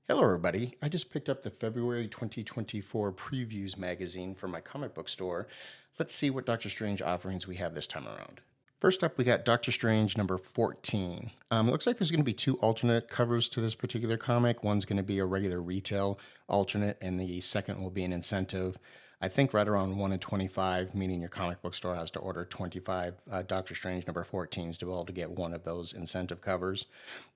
Hello, everybody. I just picked up the February 2024 Previews magazine from my comic book store. Let's see what Doctor Strange offerings we have this time around. First up, we got Doctor Strange number 14. It looks like there's going to be two alternate covers to this particular comic. One's going to be a regular retail alternate, and the second will be an incentive. I think right around 1 in 25, meaning your comic book store has to order 25 Doctor Strange number 14s to be able to get one of those incentive covers.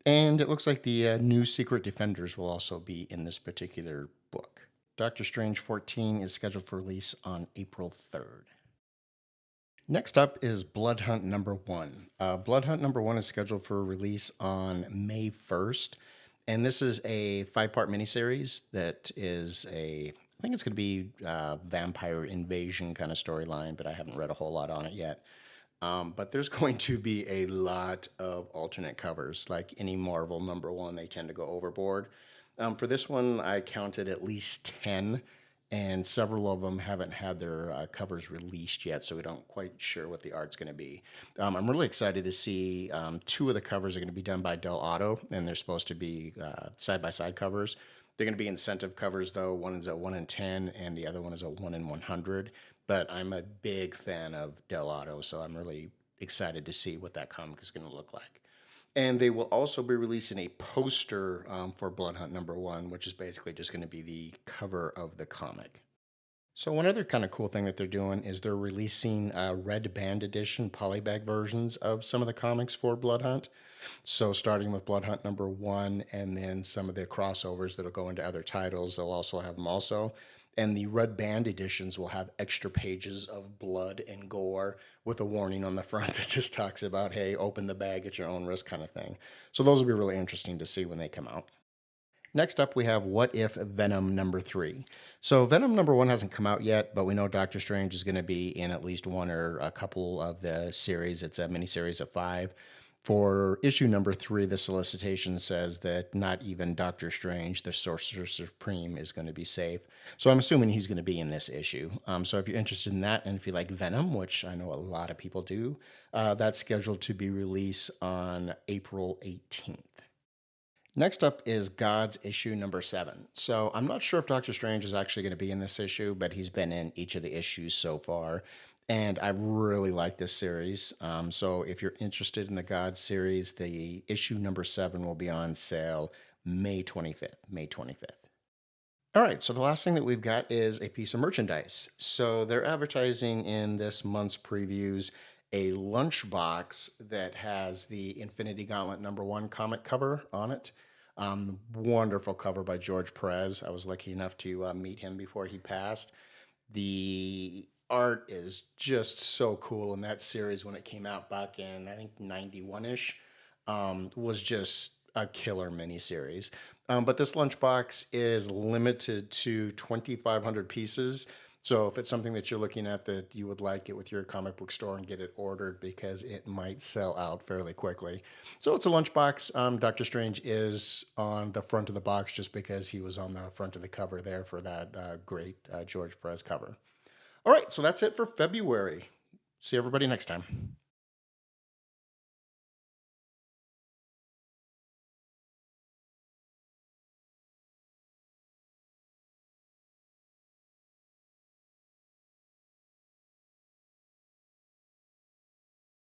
And it looks like the new Secret Defenders will also be in this particular book. Doctor Strange 14 is scheduled for release on April 3rd. Next up is Blood Hunt number 1. Blood Hunt number 1 is scheduled for release on May 1st. And this is a 5-part miniseries that is I think it's going to be a vampire invasion kind of storyline, but I haven't read a whole lot on it yet. But there's going to be a lot of alternate covers. Like any Marvel number 1, they tend to go overboard. For this one, I counted at least 10, and several of them haven't had their covers released yet, so we don't quite sure what the art's going to be. I'm really excited to see 2 of the covers are going to be done by Del Auto, and they're supposed to be side-by-side covers. They're going to be incentive covers, though. One is a 1 in 10, and the other one is a 1 in 100. But I'm a big fan of Del Auto, so I'm really excited to see what that comic is going to look like. And they will also be releasing a poster for Blood Hunt number 1, which is basically just going to be the cover of the comic. So one other kind of cool thing that they're doing is they're releasing red band edition polybag versions of some of the comics for Blood Hunt. So starting with Blood Hunt number 1 and then some of the crossovers that'll go into other titles, they'll also have them also. And the red band editions will have extra pages of blood and gore with a warning on the front that just talks about, hey, open the bag at your own risk kind of thing. So those will be really interesting to see when they come out. Next up, we have What If Venom number 3. So Venom number 1 hasn't come out yet, but we know Doctor Strange is going to be in at least one or a couple of the series. It's a miniseries of 5. For issue number 3, the solicitation says that not even Doctor Strange, the Sorcerer Supreme, is going to be safe. So I'm assuming he's going to be in this issue. So if you're interested in that, and if you like Venom, which I know a lot of people do, that's scheduled to be released on April 18th. Next up is God's issue number 7. So I'm not sure if Doctor Strange is actually going to be in this issue, but he's been in each of the issues so far. And I really like this series. So if you're interested in the God series, the issue number 7 will be on sale May 25th. May 25th. All right, so the last thing that we've got is a piece of merchandise. So they're advertising in this month's previews a lunchbox that has the Infinity Gauntlet number 1 comic cover on it. Wonderful cover by George Perez. I was lucky enough to meet him before he passed. The art is just so cool, and that series when it came out back in I think 91ish was just a killer miniseries. But this lunchbox is limited to 2,500 pieces. So if it's something that you're looking at that you would like, it with your comic book store and get it ordered because it might sell out fairly quickly. So it's a lunchbox. Doctor Strange is on the front of the box just because he was on the front of the cover there for that great George Perez cover. All right, so that's it for February. See everybody next time.